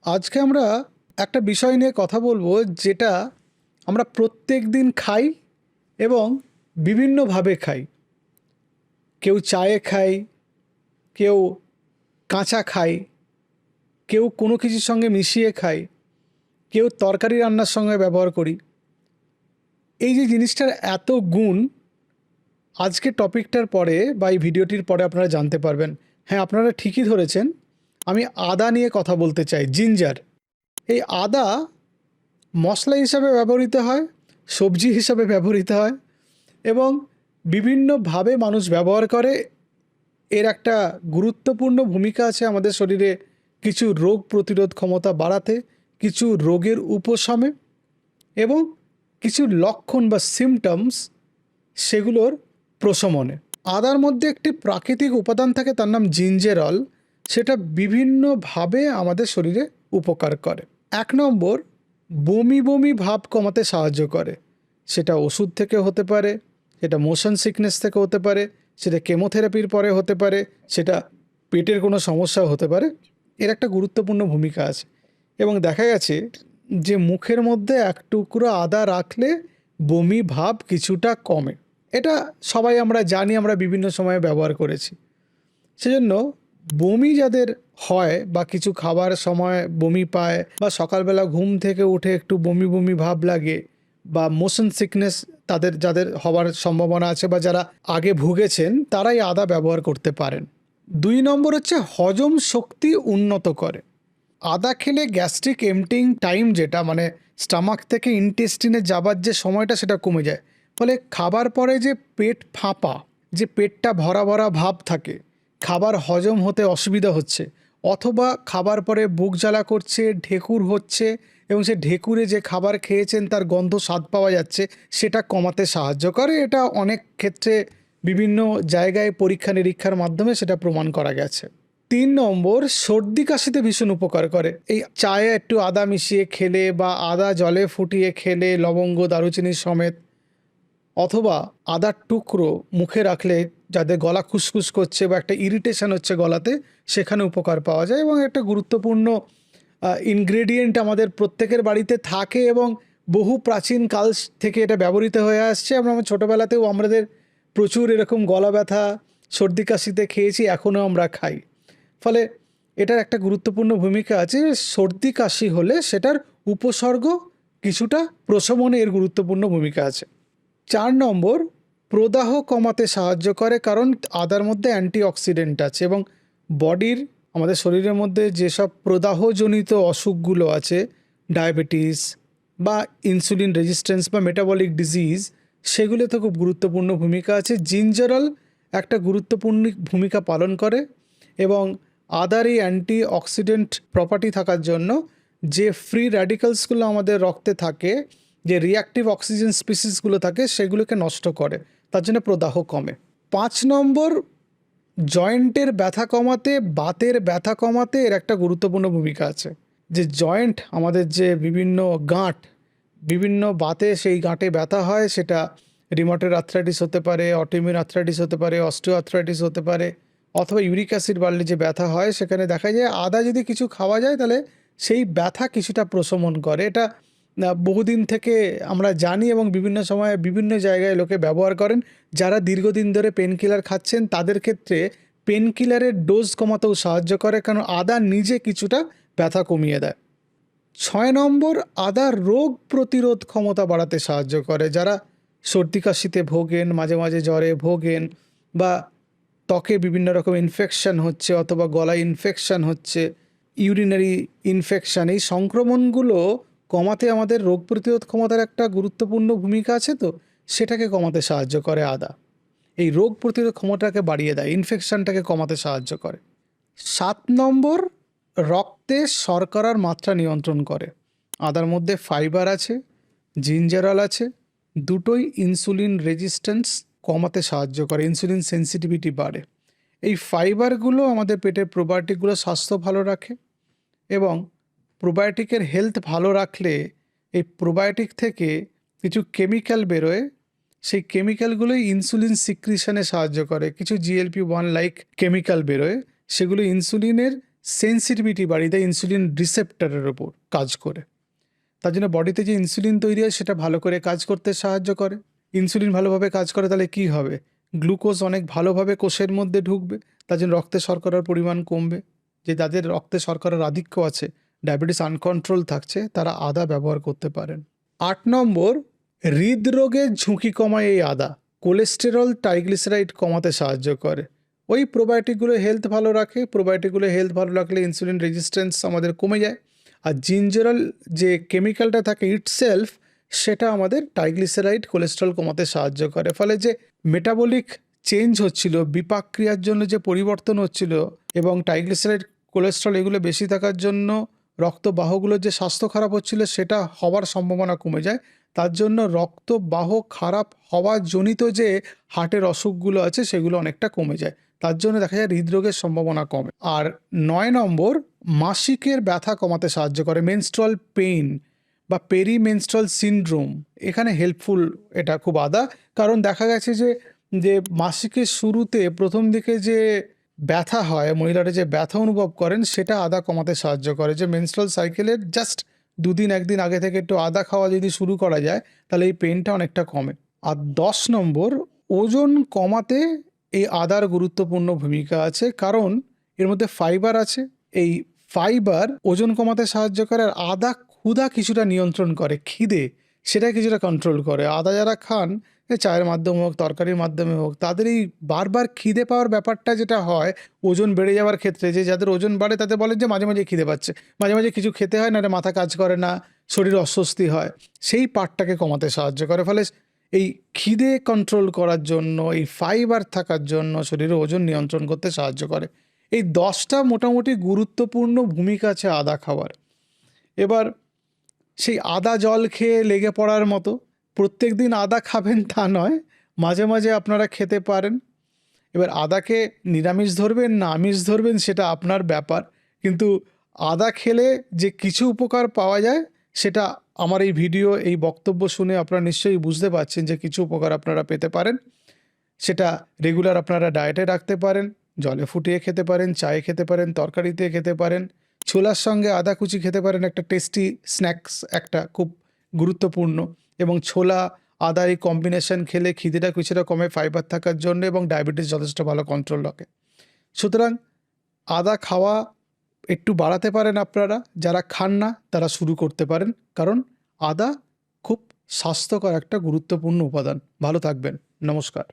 আজকে আমরা একটা বিষয় নিয়ে কথা বলবো, যেটা আমরা প্রত্যেক দিন খাই এবং বিভিন্নভাবে খাই। কেউ চায়ে খায়, কেউ কাঁচা খায়, কেউ কোনো কিছুর সঙ্গে মিশিয়ে খায়, কেউ তরকারি রান্নার সঙ্গে ব্যবহার করি। এই যে জিনিসটার এত গুণ, আজকে টপিকটার পরে বা এই ভিডিওটির পরে আপনারা জানতে পারবেন। হ্যাঁ, আপনারা ঠিকই ধরেছেন, আমি আদা নিয়ে কথা বলতে চাই। জিঞ্জার। এই আদা মশলা হিসাবে ব্যবহৃত হয়, সবজি হিসাবে ব্যবহৃত হয় এবং বিভিন্নভাবে মানুষ ব্যবহার করে। এর একটা গুরুত্বপূর্ণ ভূমিকা আছে আমাদের শরীরে কিছু রোগ প্রতিরোধ ক্ষমতা বাড়াতে, কিছু রোগের উপশমে এবং কিছু লক্ষণ বা সিমটমস সেগুলোর প্রশমনে। আদার মধ্যে একটি প্রাকৃতিক উপাদান থাকে, তার নাম জিঞ্জেরল। সেটা বিভিন্নভাবে আমাদের শরীরে উপকার করে। 1 নম্বর, বমি বমি ভাব কমাতে সাহায্য করে। সেটা ওষুধ থেকে হতে পারে, সেটা মোশন সিকনেস থেকে হতে পারে, সেটা কেমোথেরাপির পরে হতে পারে, সেটা পেটের কোনো সমস্যাও হতে পারে। এর একটা গুরুত্বপূর্ণ ভূমিকা আছে এবং দেখা গেছে যে মুখের মধ্যে এক টুকরো আদা রাখলে বমি ভাব কিছুটা কমে। এটা সবাই আমরা জানি, আমরা বিভিন্ন সময়ে ব্যবহার করেছি। সেজন্য বমি যাদের হয় বা কিছু খাবার সময় বমি পায় বা সকালবেলা ঘুম থেকে উঠে একটু বমি বমি ভাব লাগে বা মোশন সিকনেস তাদের যাদের হওয়ার সম্ভাবনা আছে বা যারা আগে ভুগেছেন, তারাই আদা ব্যবহার করতে পারেন। 2 নম্বর হচ্ছে হজম শক্তি উন্নত করে। আদা খেলে গ্যাস্ট্রিক এমটিং টাইম, যেটা মানে স্টামাক থেকে ইন্টেস্টিনে যাবার যে সময়টা, সেটা কমে যায়। ফলে খাবার পরে যে পেট ফাঁপা, যে পেটটা ভরা ভরা ভাব থাকে, খাবার হজম হতে অসুবিধা হচ্ছে, অথবা খাবার পরে বুক জ্বালা করছে, ঢেকুর হচ্ছে এবং সে ঢেকুরে যে খাবার খেয়েছেন তার গন্ধ স্বাদ পাওয়া যাচ্ছে, সেটা কমাতে সাহায্য করে। এটা অনেক ক্ষেত্রে বিভিন্ন জায়গায় পরীক্ষা নিরীক্ষার মাধ্যমে সেটা প্রমাণ করা গেছে। 3 নম্বর, সর্দি কাশিতে ভীষণ উপকার করে। এই চায়ে একটু আদা মিশিয়ে খেলে বা আদা জলে ফুটিয়ে খেলে লবঙ্গ দারুচিনি সমেত, অথবা আদার টুকরো মুখে রাখলে যাদের গলা খুসখুস করছে বা একটা ইরিটেশন হচ্ছে গলাতে, সেখানে উপকার পাওয়া যায় এবং একটা গুরুত্বপূর্ণ ইনগ্রেডিয়েন্ট আমাদের প্রত্যেকের বাড়িতে থাকে এবং বহু প্রাচীন কাল থেকে এটা ব্যবহৃত হয়ে আসছে। আমরা ছোটোবেলাতেও আমাদের প্রচুর এরকম গলা ব্যথা সর্দি কাশিতে খেয়েছি, এখনও আমরা খাই। ফলে এটার একটা গুরুত্বপূর্ণ ভূমিকা আছে। সর্দি কাশি হলে সেটার উপসর্গ কিছুটা প্রশমনে এর গুরুত্বপূর্ণ ভূমিকা আছে। 4 নম্বর, প্রদাহ কমাতে সাহায্য করে, কারণ আদার মধ্যে অ্যান্টিঅক্সিডেন্ট আছে এবং বডির, আমাদের শরীরের মধ্যে যেসব প্রদাহজনিত অসুখগুলো আছে, ডায়াবেটিস বা ইনসুলিন রেজিস্ট্যান্স বা মেটাবলিক ডিজিজ, সেগুলোতে খুব গুরুত্বপূর্ণ ভূমিকা আছে। জিঞ্জারল একটা গুরুত্বপূর্ণ ভূমিকা পালন করে এবং আদার এই অ্যান্টিঅক্সিডেন্ট প্রপার্টি থাকার জন্য যে ফ্রি র্যাডিক্যালসগুলো আমাদের রক্তে থাকে, যে রিঅ্যাক্টিভ অক্সিজেন স্পিসিসগুলো থাকে, সেগুলোকে নষ্ট করে, তার জন্য প্রদাহ কমে। 5 নম্বর, জয়েন্টের ব্যথা কমাতে, বাতের ব্যথা কমাতে এর একটা গুরুত্বপূর্ণ ভূমিকা আছে। যে জয়েন্ট, আমাদের যে বিভিন্ন গাঁট, বিভিন্ন বাতে সেই গাঁটে ব্যথা হয়, সেটা রিমটের আর্থ্রাইটিস হতে পারে, অটোইমিউন আর্থ্রাইটিস হতে পারে, অস্টিও আর্থ্রাইটিস হতে পারে, অথবা ইউরিক অ্যাসিড বাড়লে যে ব্যথা হয়, সেখানে দেখা যায় আদা যদি কিছু খাওয়া যায় তাহলে সেই ব্যথা কিছুটা প্রশমন করে। এটা বহুদিন থেকে আমরা জানি এবং বিভিন্ন সময়ে বিভিন্ন জায়গায় লোকে ব্যবহার করেন। যারা দীর্ঘদিন ধরে পেন কিলার খাচ্ছেন, তাদের ক্ষেত্রে পেন কিলারের ডোজ কমাতেও সাহায্য করে, কারণ আদা নিজে কিছুটা ব্যথা কমিয়ে দেয়। 6 নম্বর, আদা রোগ প্রতিরোধ ক্ষমতা বাড়াতে সাহায্য করে। যারা সর্দি কাশিতে ভোগেন, মাঝে মাঝে জ্বরে ভোগেন বা ত্বকে বিভিন্ন রকম ইনফেকশন হচ্ছে অথবা গলায় ইনফেকশন হচ্ছে, ইউরিনারি ইনফেকশন, এই সংক্রমণগুলো কমাতে আমাদের রোগ প্রতিরোধ ক্ষমতার একটা গুরুত্বপূর্ণ ভূমিকা আছে, তো সেটাকে কমাতে সাহায্য করে আদা। এই রোগ প্রতিরোধ ক্ষমতাকে বাড়িয়ে দেয়, ইনফেকশনটাকে কমাতে সাহায্য করে। 7 নম্বর, রক্তে শর্করার মাত্রা নিয়ন্ত্রণ করে। আদার মধ্যে ফাইবার আছে, জিঞ্জারল আছে, দুটোই ইনসুলিন রেজিস্ট্যান্স কমাতে সাহায্য করে, ইনসুলিন সেন্সিটিভিটি বাড়ে। এই ফাইবারগুলো আমাদের পেটের প্রোবায়োটিকগুলো স্বাস্থ্য ভালো রাখে এবং প্রোবায়োটিকের হেলথ ভালো রাখলে এই প্রোবায়োটিক থেকে কিছু কেমিক্যাল বেরোয়, সেই কেমিক্যালগুলোই ইনসুলিন সিক্রিশনে সাহায্য করে। কিছু GLP-1 লাইক কেমিক্যাল বেরোয়, সেগুলো ইনসুলিনের সেন্সিটিভিটি বাড়িয়ে দেয় ইনসুলিন রিসেপ্টরের ওপর কাজ করে। তার জন্য বডিতে যে ইনসুলিন তৈরি হয় সেটা ভালো করে কাজ করতে সাহায্য করে। ইনসুলিন ভালোভাবে কাজ করে তাহলে কি হবে, গ্লুকোজ অনেক ভালোভাবে কোষের মধ্যে ঢুকবে, তার জন্য রক্তে শর্করার পরিমাণ কমবে। যে যাদের রক্তে শর্করার আধিক্য আছে, ডায়াবেটিস আনকন্ট্রোল থাকছে, তারা আদা ব্যবহার করতে পারেন। 8 নম্বর, হৃদরোগের ঝুঁকি কমায় এই আদা। কোলেস্টেরল ট্রাইগ্লিসারাইড কমাতে সাহায্য করে। ওই প্রোবায়োটিকগুলো হেলথ ভালো রাখে, প্রোবায়োটিকগুলো হেলথ ভালো রাখলে ইনসুলিন রেজিস্ট্যান্স আমাদের কমে যায়। আর জিঞ্জারাল যে কেমিক্যালটা থাকে ইটসেলফ, সেটা আমাদের ট্রাইগ্লিসারাইড কোলেস্ট্রল কমাতে সাহায্য করে। ফলে যে মেটাবলিক চেঞ্জ হচ্ছিল, বিপাক ক্রিয়ার জন্য যে পরিবর্তন হচ্ছিল এবং ট্রাইগ্লিসারাইড কোলেস্ট্রল এগুলো বেশি থাকার জন্য রক্তবাহগুলোর যে স্বাস্থ্য খারাপ হচ্ছিল সেটা হওয়ার সম্ভাবনা কমে যায়। তার জন্য রক্তবাহ খারাপ হওয়া জনিত যে হার্টের অসুখগুলো আছে সেগুলো অনেকটা কমে যায়। তার জন্য দেখা যায় হৃদরোগের সম্ভাবনা কমে। আর 9 নম্বর, মাসিকের ব্যথা কমাতে সাহায্য করে। মেনস্ট্রুয়াল পেইন বা পেরিমেনস্ট্রুয়াল সিনড্রোম, এখানে হেল্পফুল এটা খুব আদা। কারণ দেখা গেছে যে মাসিকের শুরুতে প্রথম দিকে যে ব্যথা হয়, মহিলারা যে ব্যথা অনুভব করেন, সেটা আদা কমাতে সাহায্য করে। যে মেনস্ট্রুয়াল সাইকেলের জাস্ট 2 দিন 1 দিন আগে থেকে একটু আদা খাওয়া যদি শুরু করা যায় তাহলে এই পেনটা অনেকটা কমে। আর 10 নম্বর, ওজন কমাতে এই আদার গুরুত্বপূর্ণ ভূমিকা আছে, কারণ এর মধ্যে ফাইবার আছে। এই ফাইবার ওজন কমাতে সাহায্য করে। আর আদা ক্ষুধা কিছুটা নিয়ন্ত্রণ করে, খিদে সেটা কিছুটা কন্ট্রোল করে। আদা যারা খান, চায়ের মাধ্যমে হোক, তরকারির মাধ্যমে হোক, তাদের এই বারবার খিদে পাওয়ার ব্যাপারটা যেটা হয় ওজন বেড়ে যাওয়ার ক্ষেত্রে, যে যাদের ওজন বাড়ে তাদের বলেন যে মাঝে মাঝে খিদে পাচ্ছে, মাঝে মাঝে কিছু খেতে হয়, না মাথা কাজ করে না, শরীর অস্বস্তি হয়, সেই পার্টটাকে কমাতে সাহায্য করে। ফলে এই খিদে কন্ট্রোল করার জন্য, এই ফাইবার থাকার জন্য শরীরে ওজন নিয়ন্ত্রণ করতে সাহায্য করে। এই 10টা মোটামুটি গুরুত্বপূর্ণ ভূমিকা আছে আদা খাওয়ার। এবার সেই আদা জল খেয়ে লেগে পড়ার মতো প্রত্যেক দিন আদা খাবেন তা নয়, মাঝে মাঝে আপনারা খেতে পারেন। এবার আদাকে নিরামিষ ধরবেন না আমিষ ধরবেন সেটা আপনার ব্যাপার, কিন্তু আদা খেলে যে কিছু উপকার পাওয়া যায় সেটা আমার এই ভিডিও, এই বক্তব্য শুনে আপনারা নিশ্চয়ই বুঝতে পারছেন যে কিছু উপকার আপনারা পেতে পারেন। সেটা রেগুলার আপনারা ডায়েটে রাখতে পারেন, জলে ফুটিয়ে খেতে পারেন, চায়ে খেতে পারেন, তরকারিতে খেতে পারেন, ছোলার সঙ্গে আদা কুচি খেতে পারেন, একটা টেস্টি স্ন্যাক্স, একটা খুব গুরুত্বপূর্ণ। এবং ছোলা আদা এই কম্বিনেশন খেলে খিদেটা কিছুটা কমে ফাইবার থাকার জন্য, এবং ডায়াবেটিস যথেষ্ট ভালো কন্ট্রোল রাখে। সুতরাং আদা খাওয়া একটু বাড়াতে পারেন আপনারা, যারা খান না তারা শুরু করতে পারেন, কারণ আদা খুব স্বাস্থ্যকর একটা গুরুত্বপূর্ণ উপাদান। ভালো থাকবেন, নমস্কার।